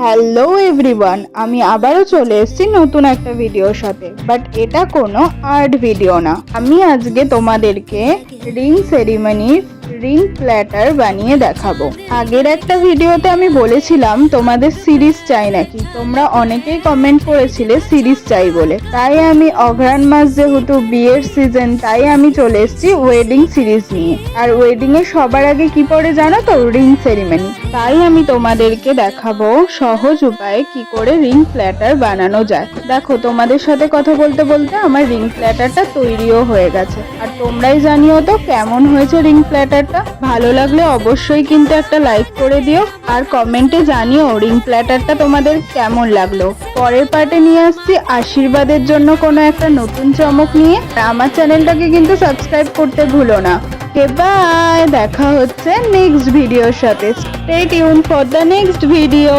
Hello everyone, আমি আবারও চলে এসেছি নতুন একটা ভিডিওর সাথে। বাট এটা কোনো আর্ট ভিডিও না। আমি আজকে তোমাদেরকে রিং সেরিমনির রিং প্ল্যাটার বানিয়ে দেখাবো। আগের একটা ভিডিওতে আমি বলেছিলাম তোমাদের সিরিজ চাই নাকি, তোমরা অনেকেই কমেন্ট করেছিলে সিরিজ চাই বলে। তাই আমি অঘ্রাণ মাস যেহেতু বিয়ের সিজন, তাই আমি চলে এসেছি ওয়েডিং সিরিজ নিয়ে। আর ওয়েডিং এ সবার আগে কি পরে জানো তো? Ring ceremony. তাই আমি তোমাদেরকে দেখাবো সহজ উপায়ে কি করে রিং প্ল্যাটার বানানো যায়। দেখো, তোমাদের সাথে কথা বলতে বলতে আমার রিং প্ল্যাটারটা তৈরিও হয়ে গেছে। আর তোমরাই জানিও তো কেমন হয়েছে রিং প্ল্যাটারটা। ভালো লাগলে অবশ্যই কিন্তু একটা লাইক করে দিও, আর কমেন্টে জানিও রিং প্ল্যাটারটা তোমাদের কেমন লাগলো। পরের পার্টে নিয়ে আসছি আশীর্বাদের জন্য কোনো একটা নতুন চমক নিয়ে। আমার চ্যানেলটাকে কিন্তু সাবস্ক্রাইব করতে ভুলো না। বাই, দেখা হচ্ছে নেক্সট ভিডিওর সাথে। Stay tune for the next video.